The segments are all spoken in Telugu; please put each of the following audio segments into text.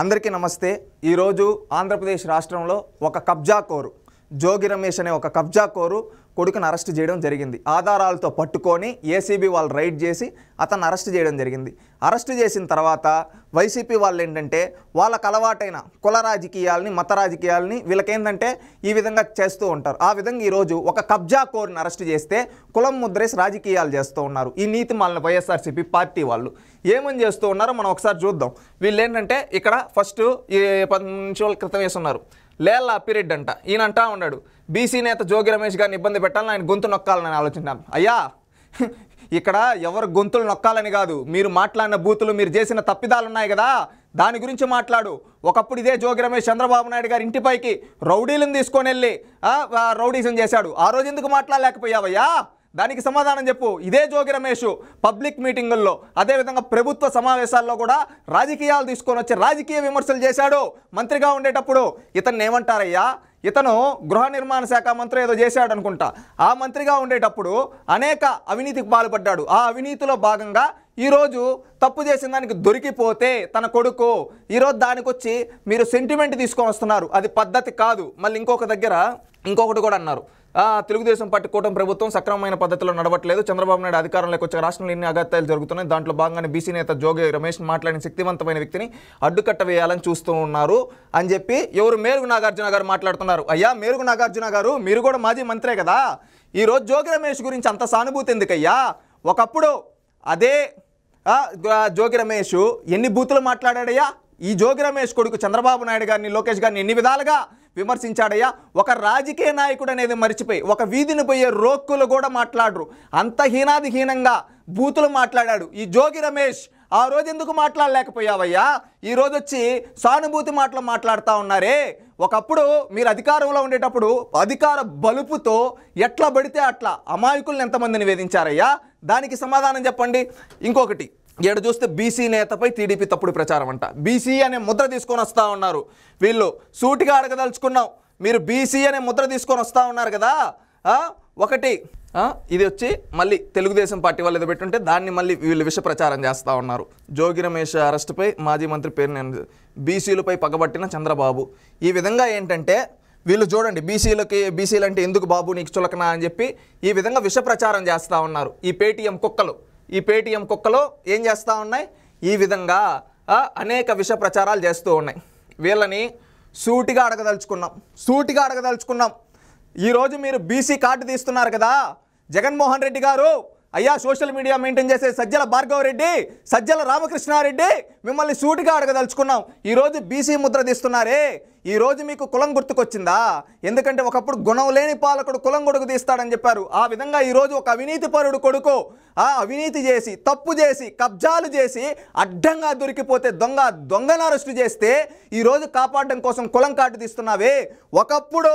అందరికీ నమస్తే। ఈరోజు ఆంధ్రప్రదేశ్ రాష్ట్రంలో ఒక కబ్జాకోరు జోగి రమేష్ అనే ఒక కబ్జాకోరు కొడుకును అరెస్ట్ చేయడం జరిగింది। ఆధారాలతో పట్టుకొని ఏసీబీ వాళ్ళు రైడ్ చేసి అతను అరెస్ట్ చేయడం జరిగింది। అరెస్ట్ చేసిన తర్వాత వైసీపీ వాళ్ళు ఏంటంటే వాళ్ళకు అలవాటైన కుల రాజకీయాలని మత రాజకీయాలని వీళ్ళకేంటంటే ఈ విధంగా చేస్తూ ఉంటారు। ఆ విధంగా ఈరోజు ఒక కబ్జాకోరుని అరెస్ట్ చేస్తే కులం ముద్రేసి రాజకీయాలు చేస్తూ ఉన్నారు। ఈ నీతిమాలిన వైఎస్ఆర్సీపీ పార్టీ వాళ్ళు ఏమని చేస్తూ ఉన్నారో మనం ఒకసారి చూద్దాం। వీళ్ళు ఏంటంటే ఇక్కడ ఫస్ట్ 10 నిమిషాల క్రితం వేస్తున్నారు లేళ్ళ అప్పిరెడ్డి అంట, ఈయన అంటా ఉన్నాడు బీసీ నేత జోగి రమేష్ గారిని ఇబ్బంది పెట్టాలని ఆయన గొంతు నొక్కాలని ఆలోచించాను। అయ్యా ఇక్కడ ఎవరు గొంతులు నొక్కాలని కాదు, మీరు మాట్లాడిన బూతులు మీరు చేసిన తప్పిదాలు ఉన్నాయి కదా దాని గురించి మాట్లాడు। ఒకప్పుడు ఇదే జోగి రమేష్ చంద్రబాబు నాయుడు గారి ఇంటిపైకి రౌడీలను తీసుకొని వెళ్ళి రౌడీజం చేశాడు, ఆ రోజు ఎందుకు మాట్లాడలేకపోయావయ్యా? దానికి సమాధానం చెప్పు। ఇదే జోగి రమేష్ పబ్లిక్ మీటింగుల్లో అదేవిధంగా ప్రభుత్వ సమావేశాల్లో కూడా రాజకీయాలు తీసుకొని వచ్చి రాజకీయ విమర్శలు చేశాడు మంత్రిగా ఉండేటప్పుడు। ఇతన్ని ఏమంటారయ్యా? ఇతను గృహ నిర్మాణ శాఖ మంత్రి ఏదో చేశాడు అనుకుంటా, ఆ మంత్రిగా ఉండేటప్పుడు అనేక అవినీతికి పాల్పడ్డాడు। ఆ అవినీతిలో భాగంగా ఈరోజు తప్పు చేసిన దానికి దొరికిపోతే తన కొడుకు ఈరోజు దానికి వచ్చి మీరు సెంటిమెంట్ తీసుకొని వస్తున్నారు, అది పద్ధతి కాదు। మళ్ళీ ఇంకొక దగ్గర ఇంకొకటి కూడా అన్నారు, తెలుగుదేశం పార్టీ కూటమి ప్రభుత్వం సక్రమమైన పద్ధతిలో నడవట్లేదు, చంద్రబాబు నాయుడు అధికారంలోకి వచ్చే రాష్ట్రంలో ఎన్ని అగత్యాలు జరుగుతున్నాయి, దాంట్లో భాగంగానే బీసీ నేత జోగి రమేష్ మాట్లాడిన శక్తివంతమైన వ్యక్తిని అడ్డుకట్ట వేయాలని చూస్తూ ఉన్నారు అని చెప్పి ఎవరు మేరుగు నాగార్జున గారు మాట్లాడుతున్నారు। అయ్యా మేరుగు నాగార్జున గారు మీరు కూడా మాజీ మంత్రే కదా, ఈరోజు జోగి రమేష్ గురించి అంత సానుభూతి ఎందుకయ్యా? ఒకప్పుడు అదే జోగి రమేష్ ఎన్ని బూతులు మాట్లాడాడయ్యా? ఈ జోగి రమేష్ కొడుకు చంద్రబాబు నాయుడు గారిని లోకేష్ గారిని ఎన్ని విధాలుగా విమర్శించాడయ్యా? ఒక రాజకీయ నాయకుడు అనేది మర్చిపోయి ఒక వీధిని పోయే రోక్కులు కూడా మాట్లాడరు, అంత హీనంగా బూతులు మాట్లాడాడు ఈ జోగి రమేష్। ఆ రోజు ఎందుకు మాట్లాడలేకపోయావయ్యా? ఈరోజు వచ్చి సానుభూతి మాటలు మాట్లాడుతూ ఉన్నారే। ఒకప్పుడు మీరు అధికారంలో ఉండేటప్పుడు అధికార బలుపుతో ఎట్లా పడితే అట్లా అమాయకులను ఎంతమందిని వేధించారయ్యా? దానికి సమాధానం చెప్పండి। ఇంకొకటి ఏడు చూస్తే బీసీ నేతపై టీడీపీ తప్పుడు ప్రచారం అంట, బీసీ అనే ముద్ర తీసుకొని వస్తూ ఉన్నారు వీళ్ళు। సూటిగా అడగదలుచుకున్నాం, మీరు బీసీ అనే ముద్ర తీసుకొని వస్తూ ఉన్నారు కదా, ఒకటి ఇది వచ్చి మళ్ళీ తెలుగుదేశం పార్టీ వాళ్ళు ఏదో పెట్టుంటే దాన్ని మళ్ళీ వీళ్ళు విష ప్రచారం చేస్తూ ఉన్నారు। జోగి రమేష్ అరెస్టుపై మాజీ మంత్రి పేరు బీసీలపై పగబట్టిన చంద్రబాబు। ఈ విధంగా ఏంటంటే వీళ్ళు చూడండి బీసీలు అంటే ఎందుకు బాబు నీకు చులకనా అని చెప్పి ఈ విధంగా విష ప్రచారం చేస్తూ ఉన్నారు। ఈ పేటీఎం కుక్కలు ఏం చేస్తూ ఉన్నాయి? ఈ విధంగా అనేక విష ప్రచారాలు చేస్తూ ఉన్నాయి। వీళ్ళని సూటిగా అడగదలుచుకున్నాం ఈరోజు మీరు బీసీ కార్డు తీస్తున్నారు కదా జగన్మోహన్ రెడ్డి గారు, అయ్యా సోషల్ మీడియా మెయింటైన్ చేసే సజ్జల భార్గవ రెడ్డి, సజ్జల రామకృష్ణారెడ్డి మిమ్మల్ని సూటిగా అడగదలుచుకున్నాం। ఈరోజు బీసీ ముద్ర తీస్తున్నారే, ఈరోజు మీకు కులం గుర్తుకొచ్చిందా? ఎందుకంటే ఒకప్పుడు గుణం లేని పాలకుడు కులం గొడుగు తీస్తాడని చెప్పారు, ఆ విధంగా ఈరోజు ఒక అవినీతి పరుడు కొడుకు అవినీతి చేసి తప్పు చేసి కబ్జాలు చేసి అడ్డంగా దొరికిపోతే దొంగను అరెస్టు చేస్తే ఈరోజు కాపాడడం కోసం కులం కార్డు తీస్తున్నావే। ఒకప్పుడు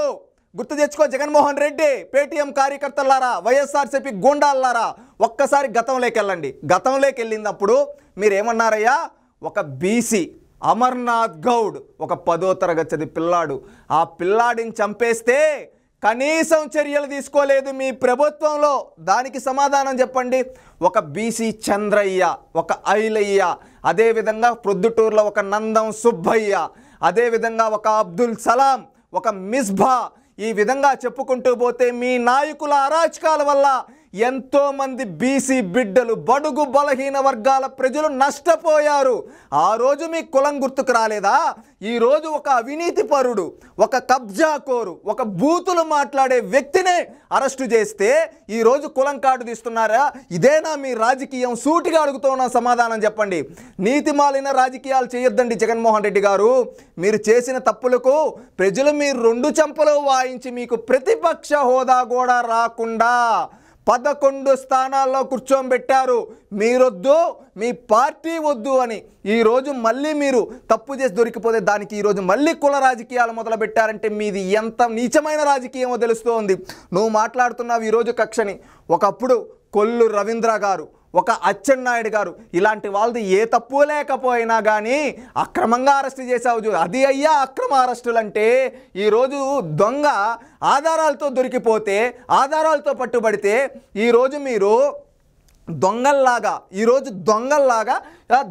గుర్తు తెచ్చుకో జగన్మోహన్ రెడ్డి, పేటీఎం కార్యకర్తలారా, వైఎస్ఆర్సీపీ గూండాలారా, ఒక్కసారి గతంలోకి వెళ్ళినప్పుడు మీరేమన్నారయ్యా? ఒక బీసీ అమర్నాథ్ గౌడ్ ఒక 10వ తరగతి పిల్లాడు, ఆ పిల్లాడిని చంపేస్తే కనీసం చర్యలు తీసుకోలేదు మీ ప్రభుత్వంలో, దానికి సమాధానం చెప్పండి। ఒక బీసీ చంద్రయ్య, ఒక ఐలయ్య, అదేవిధంగా ప్రొద్దుటూరులో ఒక నందం సుబ్బయ్య, అదేవిధంగా ఒక అబ్దుల్ సలాం, ఒక మిస్బా, ఈ విధంగా చెప్పుకుంటూ పోతే మీ నాయకుల అరాచకాల వల్ల ఎంతోమంది బీసీ బిడ్డలు బడుగు బలహీన వర్గాల ప్రజలు నష్టపోయారు। ఆ రోజు మీ కులం గుర్తుకు రాలేదా? ఈరోజు ఒక అవినీతి పరుడు, ఒక కబ్జాకోరు, ఒక బూతులు మాట్లాడే వ్యక్తిని అరెస్టు చేస్తే ఈరోజు కులం కార్డు తీస్తున్నారా? ఇదేనా మీ రాజకీయం? సూటిగా అడుగుతున్న సమాధానం చెప్పండి। నీతిమాలిన రాజకీయాలు చేయొద్దండి జగన్మోహన్ రెడ్డి గారు, మీరు చేసిన తప్పులకు ప్రజలు మీరు 2 చెంపలు వాయించి మీకు ప్రతిపక్ష హోదా కూడా రాకుండా 11 స్థానాల్లో కూర్చోబెట్టారు। మీరొద్దు, మీ పార్టీ వద్దు అని ఈరోజు మళ్ళీ మీరు తప్పు చేసి దొరికిపోతే దానికి ఈరోజు మళ్ళీ కుల రాజకీయాలు మొదలు పెట్టారంటే మీది ఎంత నీచమైన రాజకీయమో తెలుస్తోంది। నువ్వు మాట్లాడుతున్నావు ఈరోజు కక్షని, ఒకప్పుడు కొల్లు రవీంద్ర గారు, ఒక అచ్చెన్నాయుడు గారు, ఇలాంటి వాళ్ళది ఏ తప్పు లేకపోయినా కానీ అక్రమంగా అరెస్ట్ చేసావు, అది అయ్యా అక్రమ అరెస్టులు అంటే। ఈరోజు దొంగ ఆధారాలతో దొరికిపోతే ఆధారాలతో పట్టుబడితే ఈరోజు మీరు దొంగల్లాగా ఈరోజు దొంగల్లాగా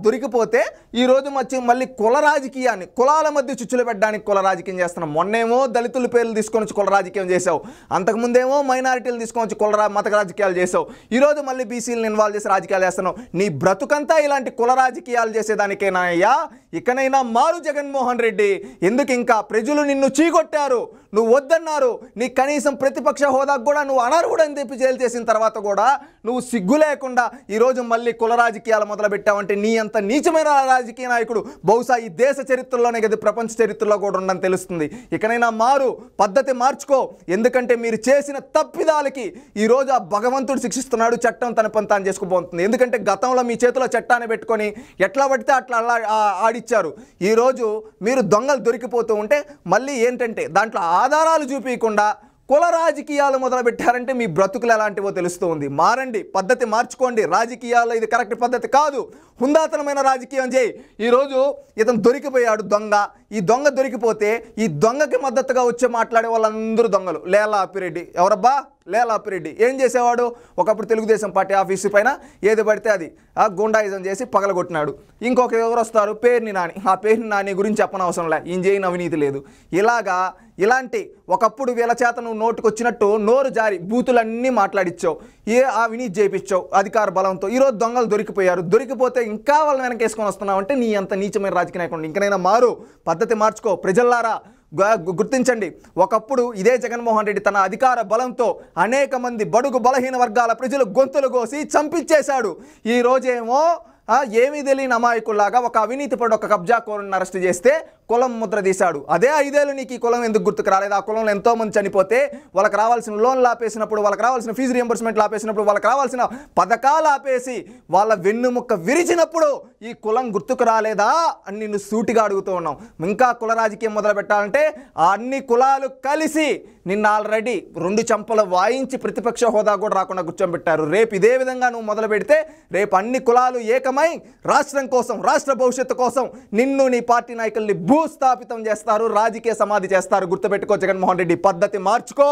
దొరికిపోతే ఈరోజు మళ్ళీ కుల రాజకీయాన్ని, కులాల మధ్య చిచ్చులు పెట్టడానికి కుల రాజకీయం చేస్తున్నాం. మొన్నేమో దళితుల పేర్లు తీసుకొని వచ్చి కుల రాజకీయం చేసావు, అంతకుముందేమో మైనారిటీలు తీసుకొని వచ్చి మత రాజకీయాలు చేసావు, ఈరోజు మళ్ళీ బీసీలను ఇన్వాల్వ్ చేసి రాజకీయాలు చేస్తున్నావు. నీ బ్రతుకంతా ఇలాంటి కుల రాజకీయాలు చేసేదానికేనా అయ్యా? ఇకనైనా మారు జగన్మోహన్ రెడ్డి. ఎందుకు ఇంకా ప్రజలు నిన్ను చీకొట్టారు, నువ్వు వద్దన్నారు, నీ కనీసం ప్రతిపక్ష హోదాకు కూడా నువ్వు అనర్హుడు అని చెప్పి జైలు చేసిన తర్వాత కూడా నువ్వు సిగ్గు లేకుండా ఈరోజు మళ్ళీ కుల రాజకీయాలు మొదలుపెట్టావంటే నీ అంత నీచమైన రాజకీయ నాయకుడు బహుశా ఈ దేశ చరిత్రలోనే కదా ప్రపంచ చరిత్రలో కూడా ఉండని తెలుస్తుంది. ఇకనైనా మారు, పద్ధతి మార్చుకో. ఎందుకంటే మీరు చేసిన తప్పిదాలకి ఈరోజు ఆ భగవంతుడు శిక్షిస్తున్నాడు, చట్టం తన పని తాను చేసుకుపోతుంది. ఎందుకంటే గతంలో మీ చేతిలో చట్టాన్ని పెట్టుకొని ఎట్లా పడితే అట్లా ఆడిచ్చారు. ఈరోజు మీరు దొంగలు దొరికిపోతూ ఉంటే మళ్ళీ ఏంటంటే దాంట్లో ఆధారాలు చూపించకుండా కుల రాజకీయాలు మొదలుపెట్టారంటే మీ బ్రతుకులు ఎలాంటివో తెలుస్తూ ఉంది. మారండి, పద్ధతి మార్చుకోండి. రాజకీయాల్లో ఇది కరెక్ట్ పద్ధతి కాదు. హుందాతనమైన రాజకీయం చేయి. ఈరోజు ఇతను దొరికిపోయాడు దొంగ. ఈ దొంగ దొరికిపోతే ఈ దొంగకి మద్దతుగా వచ్చి మాట్లాడే వాళ్ళందరూ దొంగలు. లేలా అప్పిరెడ్డి ఎవరబ్బా? లేలా అప్పిరెడ్డి ఏం చేసేవాడు? ఒకప్పుడు తెలుగుదేశం పార్టీ ఆఫీసు పైన ఏది పడితే అది గుండాయిజం చేసి పగలగొట్టినాడు. ఇంకొక ఎవరు వస్తారు, పేర్ని నాని. ఆ పేర్ని నాని గురించి చెప్పనవసరం లే, ఈయన చేయని అవినీతి లేదు. ఇలాంటి ఒకప్పుడు వీళ్ళ చేత నువ్వు నోటుకు వచ్చినట్టు నోరు జారి బూతులన్నీ మాట్లాడిచ్చావు, అవినీతి చేయించావు అధికార బలంతో. ఈరోజు దొంగలు దొరికిపోయారు. దొరికిపోతే ఇంకా వాళ్ళని వెనకేసుకొని వస్తున్నావు అంటే నీ అంత నీచమైన రాజకీయ నాయకుడు. ఇంకనైనా మారు, పద్ధతి మార్చుకో. ప్రజల్లారా గుర్తించండి, ఒకప్పుడు ఇదే జగన్మోహన్ రెడ్డి తన అధికార బలంతో అనేక మంది బడుగు బలహీన వర్గాల ప్రజలు గొంతులు కోసి చంపించేశాడు. ఈ రోజేమో ఏమీ తెలియని అమాయకుల్లాగా ఒక అవినీతిపడు ఒక కబ్జా కోరుని అరెస్ట్ చేస్తే కులం ముద్ర తీశాడు. అదే 5 ఏళ్ళు నీకు ఈ కులం ఎందుకు గుర్తుకు రాలేదు? ఆ కులంలో ఎంతోమంది చనిపోతే వాళ్ళకి రావాల్సిన లోన్లు ఆపేసినప్పుడు, వాళ్ళకి రావాల్సిన ఫీజు రియంబర్స్మెంట్లు ఆపేసినప్పుడు, వాళ్ళకి రావాల్సిన పథకాలు ఆపేసి వాళ్ళ వెన్నుముక్క విరిచినప్పుడు ఈ కులం గుర్తుకు రాలేదా అని నిన్ను సూటిగా అడుగుతూ ఉన్నాం. ఇంకా కుల రాజకీయం మొదలు పెట్టాలంటే అన్ని కులాలు కలిసి నిన్న ఆల్రెడీ 2 చెంపలు వాయించి ప్రతిపక్ష హోదా కూడా రాకుండా కూర్చోబెట్టారు. రేపు ఇదే విధంగా నువ్వు మొదలు పెడితే రేపు అన్ని కులాలు ఏకమై రాష్ట్రం కోసం, రాష్ట్ర భవిష్యత్తు కోసం నిన్ను నీ పార్టీ నాయకుల్ని భూస్థాపితం చేస్తారు, రాజకీయ సమాధి చేస్తారు. గుర్తుపెట్టుకో జగన్మోహన్ రెడ్డి, పద్ధతి మార్చుకో.